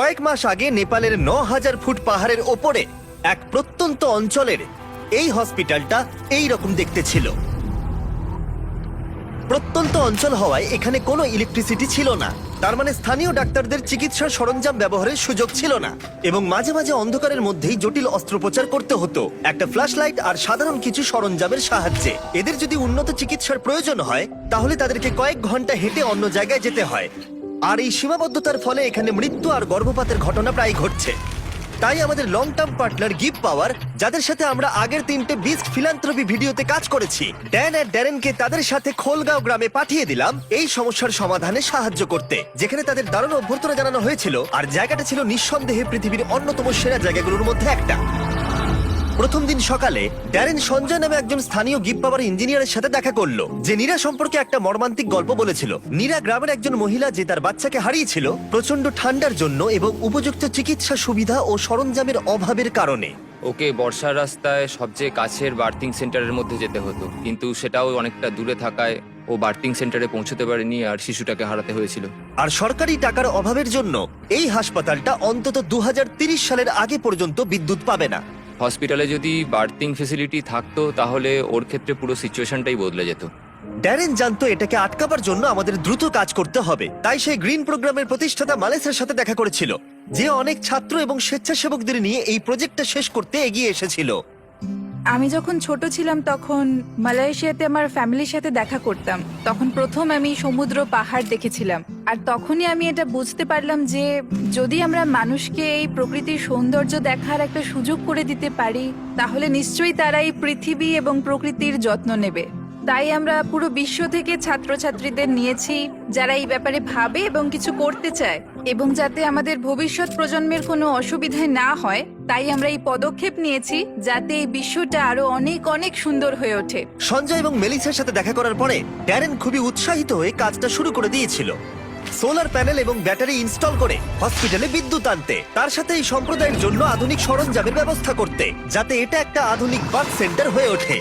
কয়েক মাস আগে নেপালের ৯,০০০ ফুট পাহাড়ের ওপরে এক প্রত্যন্ত অঞ্চলের এই হসপিটালটা এই রকম দেখতে ছিল। প্রত্যন্ত অঞ্চল হওয়ায় এখানে কোনো ইলেকট্রিসিটি ছিল না, তার মানে স্থানীয় ডাক্তারদের চিকিৎসার সরঞ্জাম ব্যবহারের সুযোগ ছিল না, এবং মাঝে মাঝে অন্ধকারের মধ্যেই জটিল অস্ত্রোপচার করতে হতো একটা ফ্ল্যাশ লাইট আর সাধারণ কিছু সরঞ্জামের সাহায্যে। এদের যদি উন্নত চিকিৎসার প্রয়োজন হয় তাহলে তাদেরকে কয়েক ঘন্টা হেঁটে অন্য জায়গায় যেতে হয়, আর এই সীমাবদ্ধতার ফলে এখানে মৃত্যু আর গর্ভপাতের ঘটনা প্রায় ঘটছে। তাই আমাদের লং টার্ম পার্টনার গিভ পাওয়ার, যাদের সাথে আমরা আগের 3টে বিস্ট ফিলান্থ্রপি ভিডিওতে কাজ করেছি, ড্যান আর ড্যারেনকে তাদের সাথে খোলগাঁও গ্রামে পাঠিয়ে দিলাম এই সমস্যার সমাধানে সাহায্য করতে, যেখানে তাদের দারুণ অভ্যর্থনা জানানো হয়েছিল, আর জায়গাটা ছিল নিঃসন্দেহে পৃথিবীর অন্যতম সেরা জায়গাগুলোর মধ্যে একটা। প্রথম দিন সকালে ড্যারেন সঞ্জয় নামে একজন স্থানীয় গিভ পাওয়ার ইঞ্জিনিয়ারের সাথে দেখা করলো, যে নীরা সম্পর্কে একটা মর্মান্তিক গল্প বলেছিল। নীরা গ্রামের একজন মহিলা, যে তার বাচ্চাকে হারিয়েছিল প্রচন্ড ঠান্ডার জন্য এবং উপযুক্ত চিকিৎসা সুবিধা ও সরঞ্জামের অভাবের কারণে। ওকে বর্ষার রাস্তায় সবচেয়ে কাছের বার্থিং সেন্টারের মধ্যে যেতে হতো, কিন্তু সেটাও অনেকটা দূরে থাকায় ও বার্থিং সেন্টারে পৌঁছতে পারেনি আর শিশুটাকে হারাতে হয়েছিল। আর সরকারি টাকার অভাবের জন্য এই হাসপাতালটা অন্তত 2030 সালের আগে পর্যন্ত বিদ্যুৎ পাবে না। হসপিটালে যদি বার্থিং ফেসিলিটি থাকতো তাহলে ওর ক্ষেত্রে পুরো সিচুয়েশনটাই বদলে যেত। ড্যারেন জানতো এটাকে আটকাবার জন্য আমাদের দ্রুত কাজ করতে হবে, তাই সেই গ্রিন প্রোগ্রামের প্রতিষ্ঠাতা মালেসের সাথে দেখা করেছিল, যে অনেক ছাত্র এবং স্বেচ্ছাসেবকদের নিয়ে এই প্রজেক্টটা শেষ করতে এগিয়ে এসেছিল। আমি যখন ছোট ছিলাম তখন মালয়েশিয়াতে আমার ফ্যামিলির সাথে দেখা করতাম। তখন প্রথম আমি সমুদ্র পাহাড় দেখেছিলাম, আর তখনই আমি এটা বুঝতে পারলাম যে যদি আমরা মানুষকে এই প্রকৃতির সৌন্দর্য দেখার একটা সুযোগ করে দিতে পারি, তাহলে নিশ্চয়ই তারা এই পৃথিবী এবং প্রকৃতির যত্ন নেবে। তাই আমরা পুরো বিশ্ব থেকে ছাত্রছাত্রীদের নিয়েছি যারা এই ব্যাপারে ভাবে এবং কিছু করতে চায়, এবং যাতে আমাদের ভবিষ্যৎ প্রজন্মের কোনো অসুবিধা না হয়, তাই আমরা এই পদক্ষেপ নিয়েছি যাতে এই বিশ্বটা আরো অনেক অনেক সুন্দর হয়ে ওঠে। সঞ্জয় এবং মেলিসার সাথে দেখা করার পরে ড্যারেন খুবই উৎসাহিত হয়ে কাজটা শুরু করে দিয়েছিল, সোলার প্যানেল এবং ব্যাটারি ইনস্টল করে হসপিটালে বিদ্যুৎ আনতে, তার সাথে এই সম্প্রদায়ের জন্য আধুনিক সরঞ্জামের ব্যবস্থা করতে, যাতে এটা একটা আধুনিক বার্থ সেন্টার হয়ে ওঠে।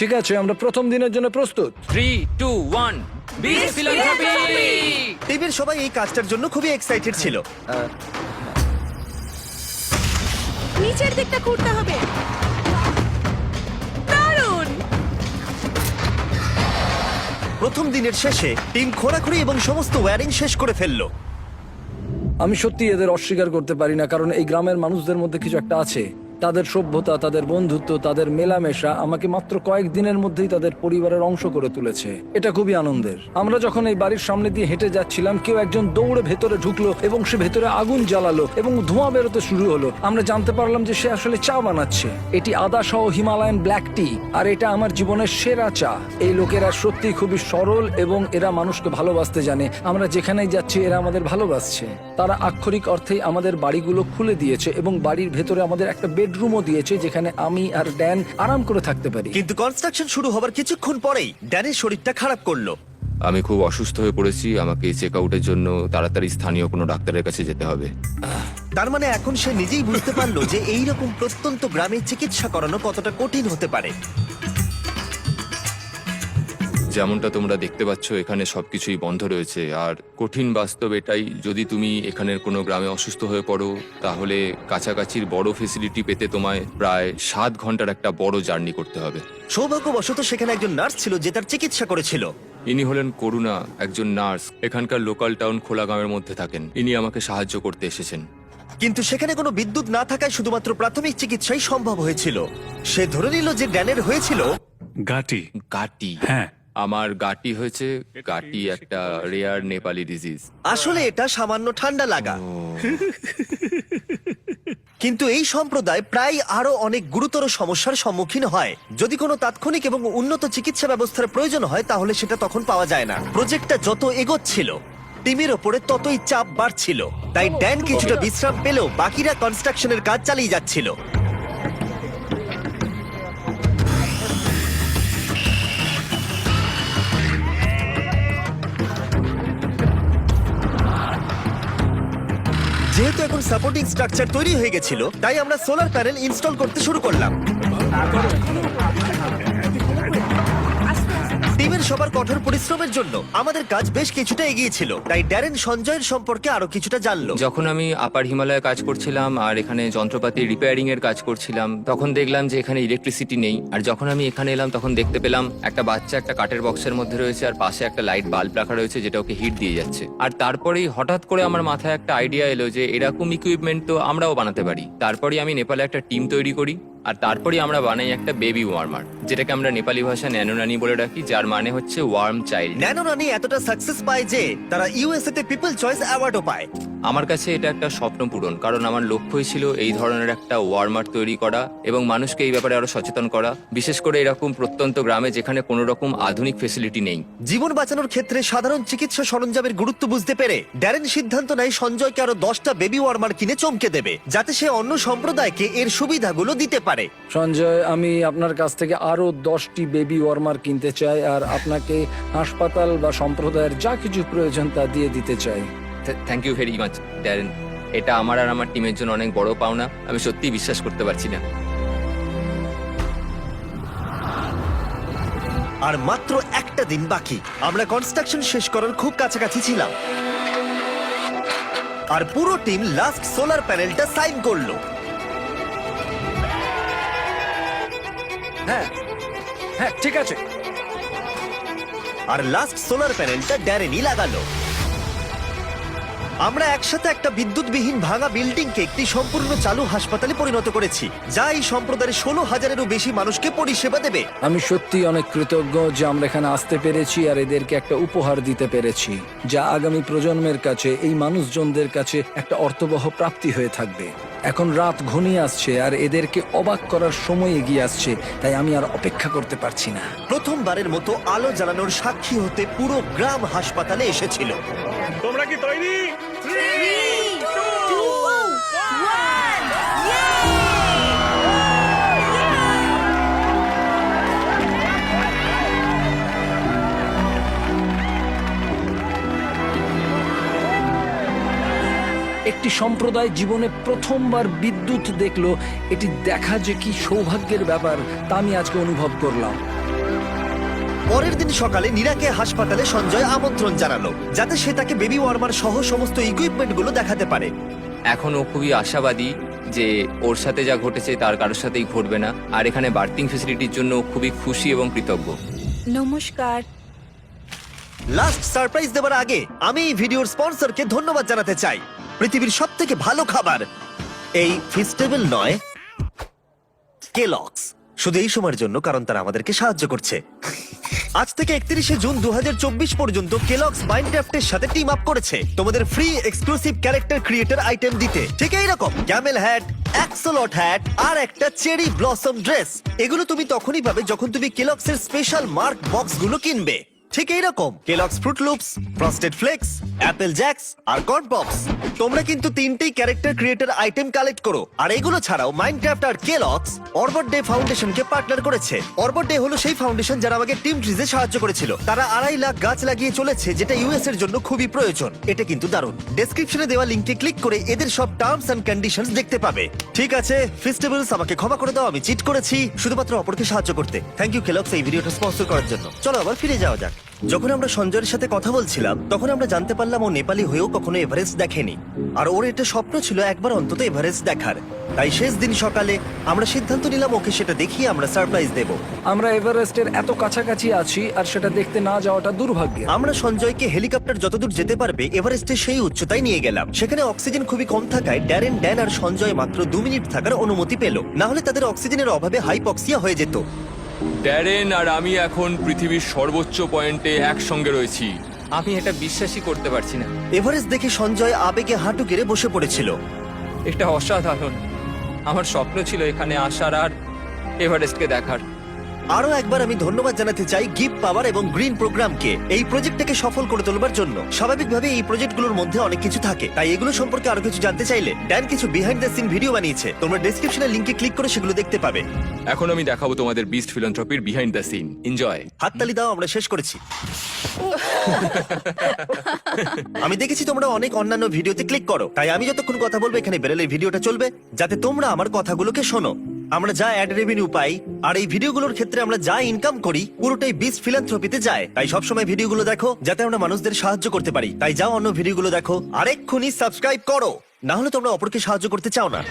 ঠিক আছে, আমরা প্রথম দিনের জন্য প্রস্তুত। 3, 2, 1 বিগ ফিলান্থ্রপি! টিমের সবাই এই কাজটার জন্য খুবই এক্সাইটেড ছিল। নিচের দিকটা করতে হবে। দারুণ! প্রথম দিনের শেষে টিম খোঁড়াখুড়ি এবং সমস্ত ওয়্যারিং শেষ করে ফেললো। আমি সত্যি এদের অস্বীকার করতে পারি না, কারণ এই গ্রামের মানুষদের মধ্যে কিছু একটা আছে। তাদের সভ্যতা, তাদের বন্ধুত্ব, তাদের মেলামেশা আমাকে মাত্র কয়েক দিনের মধ্যেই তাদের পরিবারের অংশ করে তুলেছে। এটা খুবই আনন্দের। আমরা যখন এই বাড়ির সামনে দিয়ে হেঁটে যাচ্ছিলাম, কেউ একজন দৌড়ে ভেতরে ঢুকলো এবং সে ভেতরে আগুন জ্বালালো এবং ধোঁয়া বেরোতে শুরু হলো। আমরা জানতে পারলাম যে সে আসলে চা বানাচ্ছে। এটি আদা সহ হিমালয়ান ব্ল্যাক টি, আর এটা আমার জীবনের সেরা চা। এই লোকেরা সত্যি খুবই সরল এবং এরা মানুষকে ভালোবাসতে জানে। আমরা যেখানেই যাচ্ছি এরা আমাদের ভালোবাসছে। তারা আক্ষরিক অর্থেই আমাদের বাড়িগুলো খুলে দিয়েছে এবং বাড়ির ভেতরে আমাদের একটা বেডরুমও দিয়েছে, যেখানে আমি আর ড্যান আরাম করে থাকতে পারি। কিন্তু কনস্ট্রাকশন শুরু হবার কিছুক্ষণ পরেই ড্যানের শরীরটা খারাপ করলো। আমি খুব অসুস্থ হয়ে পড়েছি, আমাকে চেক আউটের জন্য তাড়াতাড়ি স্থানীয় কোনো ডাক্তারের কাছে যেতে হবে। তার মানে এখন সে নিজেই বুঝতে পারলো যে এইরকম প্রত্যন্ত গ্রামে চিকিৎসা করানো কতটা কঠিন হতে পারে। যেমনটা তোমরা দেখতে পাচ্ছ, এখানে সবকিছুই বন্ধ রয়েছে, আর কঠিন বাস্তব এটাই, যদি তুমি এখানের কোনো গ্রামে অসুস্থ হয়ে পড়ো তাহলে কাছাকাছির বড় ফেসিলিটি পেতে তোমায় প্রায় 7 ঘন্টার একটা বড় জার্নি করতে হবে। সৌভাগ্যবশত সেখানে একজন নার্স ছিল যে তার চিকিৎসা করেছিল। ইনি হলেন করুণা, একজন নার্স, এখানকার লোকাল টাউন খোলাগাঁওয়ের মধ্যে থাকেন। ইনি আমাকে সাহায্য করতে এসেছেন। কিন্তু সেখানে কোনো বিদ্যুৎ না থাকায় শুধুমাত্র প্রাথমিক চিকিৎসাই সম্ভব হয়েছিল। সে ধরে নিল যে ড্যানের হয়েছিল গাটি। গাটি। হ্যাঁ, আমার গাটি হয়েছে। গাটি একটা রেয়ার নেপালি ডিজিজ। আসলে এটা সামান্য ঠান্ডা লাগা। কিন্তু এই সম্প্রদায় প্রায় আরো অনেক গুরুতর সমস্যার সম্মুখীন হয়। যদি কোনো তাৎক্ষণিক এবং উন্নত চিকিৎসা ব্যবস্থার প্রয়োজন হয় তাহলে সেটা তখন পাওয়া যায় না। প্রজেক্টটা যত এগোচ্ছিল টিমের ওপরে ততই চাপ বাড়ছিল, তাই ড্যান কিছুটা বিশ্রাম পেলেও বাকিরা কনস্ট্রাকশনের কাজ চালিয়ে যাচ্ছিল। যেহেতু এখন সাপোর্টিং স্ট্রাকচার তৈরি হয়ে গেছিল, তাই আমরা সোলার প্যানেল ইনস্টল করতে শুরু করলাম। টিমের সবার কঠোর পরিশ্রমের জন্য আমাদের কাজ বেশ কিছুটা এগিয়ে ছিল, তাই ড্যারেন সঞ্জয়ের সম্পর্কে আরো কিছুটা জানলো। যখন আমি আপার হিমালয়ে কাজ করছিলাম আর এখানে যন্ত্রপাতি রিপেয়ারিং এর কাজ করছিলাম, তখন দেখলাম যে এখানে ইলেকট্রিসিটি নেই। আর যখন আমি এখানে এলাম তখন দেখতে পেলাম একটা বাচ্চা একটা কাঠের বক্সের মধ্যে রয়েছে, আর পাশে একটা লাইট বাল্ব রাখা রয়েছে যেটা ওকে হিট দিয়ে যাচ্ছে। আর তারপরেই হঠাৎ করে আমার মাথায় একটা আইডিয়া এলো যে এরকম ইকুইপমেন্ট তো আমরাও বানাতে পারি। তারপরেই আমি নেপালে একটা টিম তৈরি করি, আর তারপরেই আমরা বানাই একটা বেবি ওয়ার্মার, যেটাকে আমরা নেপালি ভাষা ন্যানোনানি বলে রাখি, যার মানে হচ্ছে ওয়ার্ম চাইল্ড। ন্যানো রানি এতটা সাকসেস পায় যে তারা ইউএসএ তে পিপল চয়েস অ্যাওয়ার্ডও পায়। আমার কাছে এটা একটা স্বপ্ন পূরণ, কারণ আমার লক্ষ্যই ছিল এই ধরনের একটা ওয়ার্মার তৈরি করা এবং মানুষকে এই ব্যাপারে আরো সচেতন করা, বিশেষ করে এরকম প্রত্যন্ত গ্রামে যেখানে কোনো রকম আধুনিক ফেসিলিটি নেই। জীবন বাঁচানোর ক্ষেত্রে সাধারণ চিকিৎসা সরঞ্জামের গুরুত্ব বুঝতে পেরে ড্যারেন সিদ্ধান্ত নেয় সঞ্জয়কে আরো 10টা বেবি ওয়ার্মার কিনে চমকে দেবে, যাতে সে অন্য সম্প্রদায়কে এর সুবিধাগুলো দিতে পারে। সঞ্জয়, আমি আপনার কাছ থেকে আরো 10টি বেবি ওয়ার্মার কিনতে চাই, আর আপনাকে হাসপাতাল বা সম্প্রদায়ের যা কিছু প্রয়োজন তা দিয়ে দিতে চাই। Thank you very much Darren, এটা আমার আর আমার টিমের জন্য অনেক বড় পাওনা। আমি সত্যিই বিশ্বাস করতে পারছি না। আর মাত্র একটা দিন বাকি, আমরা কনস্ট্রাকশন শেষ করার খুব কাছাকাছি ছিলাম, আর পুরো টিম লাস্ট সোলার প্যানেলটা সাইন করলো। হ্যাঁ হ্যাঁ, ঠিক আছে। আর লাস্ট সোলার প্যানেলটা ড্যারেনই লাগালো। আমরা একসাথে একটা বিদ্যুৎবিহীন ভাঙা বিল্ডিংকে একটি সম্পূর্ণ চালু হাসপাতালে পরিণত করেছি, যা এই সম্প্রদায়ের 16,000-এরও বেশি মানুষকে পরিষেবা দেবে। আমি সত্যি অনেক কৃতজ্ঞ যে আমরা এখানে আসতে পেরেছি আর এদেরকে একটা উপহার দিতে পেরেছি, যা আগামী প্রজন্মের কাছে, এই মানুষজনদের কাছে একটা অর্থবহ প্রাপ্তি হয়ে থাকবে। এখন রাত ঘনিয়ে আসছে আর এদেরকে অবাক করার সময় এগিয়ে আসছে, তাই আমি আর অপেক্ষা করতে পারছি না। প্রথমবারের মতো আলো জ্বালানোর সাক্ষী হতে পুরো গ্রাম হাসপাতালে এসেছিল। তোমরা কি তৈরি? একটি সম্প্রদায় জীবনে প্রথমবার বিদ্যুৎ দেখলো, এটি দেখা যে কি সৌভাগ্যের ব্যাপার তা আমি আজকে অনুভব করলাম। পরের দিন সকালে নীরাকে হাসপাতালে সঞ্জয় আমন্ত্রণ জানালো, যাতে সে তাকে বেবি ওয়ার্মার সহ সমস্ত ইকুইপমেন্টগুলো দেখাতে পারে। এখন ও খুবই আশাবাদী যে ওর সাথে যা ঘটেছে তার কারোর সাথেই ঘটবে না, আর এখানে বার্থিং ফেসিলিটির জন্য ও খুবই খুশি এবং কৃতজ্ঞ। নমস্কার। লাস্ট সারপ্রাইজ দেওয়ার আগে আমি এই ভিডিওর স্পন্সরকে ধন্যবাদ জানাতে চাই। পৃথিবীর সবথেকে ভালো খাবার এই ফিস্টেবল নয়, কেলগস। শুধু এই সময়ের জন্য, কারণ তারা আমাদেরকে সাহায্য করছে। আজ থেকে 31শে জুন 2024 পর্যন্ত কেলগস মাইনক্রাফটের সাথে টিম আপ করেছে তোমাদের free exclusive character creator item দিতে। ঠিক এইরকম ক্যামেল হ্যাট, অ্যাক্সলট হ্যাট আর একটা চেরি ব্লসম ড্রেস। এগুলো তুমি তখনই পাবে যখন তুমি কেলগস এর স্পেশাল মার্ক বক্স গুলো কিনবে। ঠিক এইরকম Kellogg's Froot Loops, Frosted Flakes, Apple Jacks আর কর্ন পপস। তোমরা কিন্তু তিনটেই ক্যারেক্টার ক্রিয়েটর আইটেম কালেক্ট করো। আর এগুলো ছাড়াও মাইনক্রাফট আর কেলগস অরবট ডে ফাউন্ডেশনকে পার্টনার করেছে। অরবট ডে হলো সেই ফাউন্ডেশন যারা আমাকে টিম ট্রিজে সাহায্য করেছিল। তারা 2.5 লাখ গাছ লাগিয়ে চলেছে, যেটা ইউএস এর জন্য খুবই প্রয়োজন। এটা কিন্তু দারুণ। ডেসক্রিপশনে দেওয়া লিংকে ক্লিক করে এদের সব টার্মস এন্ড কন্ডিশনস দেখতে পাবে। ঠিক আছে ফেস্টিভ্যালস, আমাকে ক্ষমা করে দাও, আমি চিট করেছি শুধুমাত্র অপরকে সাহায্য করতে। থ্যাংক ইউ কেলগস এই ভিডিওটা স্পন্সর করার জন্য। চলো আবার ফিরে যাওয়া যাক। যখন আমরা সঞ্জয়ের সাথে কথা বলছিলাম তখন আমরা জানতে পারলাম ও নেপালি হয়েও কখনো এভারেস্ট দেখেনি, আর ওর এটা স্বপ্ন ছিল একবার অন্তত এভারেস্ট দেখার। তাই শেষ দিন সকালে আমরা সিদ্ধান্ত নিলাম ওকে সেটা দেখিয়ে আমরা সারপ্রাইজ দেব। আমরা এভারেস্টের এত কাছাকাছি আছি আর সেটা দেখতে না যাওয়াটা দুর্ভাগ্য। আমরা সঞ্জয়কে হেলিকপ্টার যতদূর যেতে পারবে এভারেস্টের সেই উচ্চতায় নিয়ে গেলাম। সেখানে অক্সিজেন খুবই কম থাকায় ড্যান আর সঞ্জয় মাত্র 2 মিনিট থাকার অনুমতি পেল, না হলে তাদের অক্সিজেনের অভাবে হাইপক্সিয়া হয়ে যেত। ড্যারেন আর আমি এখন পৃথিবীর সর্বোচ্চ পয়েন্টে একসঙ্গে রয়েছি। আমি এটা বিশ্বাসই করতে পারছি না। এভারেস্ট দেখে সঞ্জয় আবেগে হাঁটু গেড়ে বসে পড়েছিল। এটা অসাধারণ। আমার স্বপ্ন ছিল এখানে আসার আর এভারেস্টকে দেখার। আরো একবার আমি ধন্যবাদ জানাতে চাই গিফট পাওয়ার এবং গ্রিন প্রোগ্রামকে এই প্রজেক্টটাকে সফল করে তোলবার জন্য। স্বাভাবিকভাবে এই প্রজেক্টগুলোর মধ্যে অনেক কিছু থাকে, তাই এগুলো সম্পর্কে আরো কিছু জানতে চাইলে ড্যান কিছু বিহাইন্ড দ্য সিন ভিডিও বানিয়েছে। তোমরা ডেসক্রিপশনের লিংকে ক্লিক করে সেগুলো দেখতে পাবে। এখন আমি দেখাবো তোমাদের বিস্ট ফিলান্থ্রপির বিহাইন্ড দ্য সিন। এনজয়। হাততালি দাও, আমরা শেষ করেছি। আমি দেখেছি তোমরা অনেক অন্যান্য ভিডিওতে ক্লিক করো, তাই আমি যতক্ষণ কথা বলবো এখানে বেরেলের ভিডিওটা চলবে, যাতে তোমরা আমার কথাগুলোকে শোনো। আমরা যা অ্যাড রেভিনিউ পাই আর এই ভিডিওগুলোর ক্ষেত্রে আমরা যা ইনকাম করি পুরোটাই বিস্ট ফিলান্থ্রপিতে যায়। তাই সবসময় ভিডিওগুলো দেখো যাতে আমরা মানুষদের সাহায্য করতে পারি। তাই যাও অন্য ভিডিওগুলো দেখো আর এক্ষুনি সাবস্ক্রাইব করো, না হলে তোমরা অপরকে সাহায্য করতে চাও না।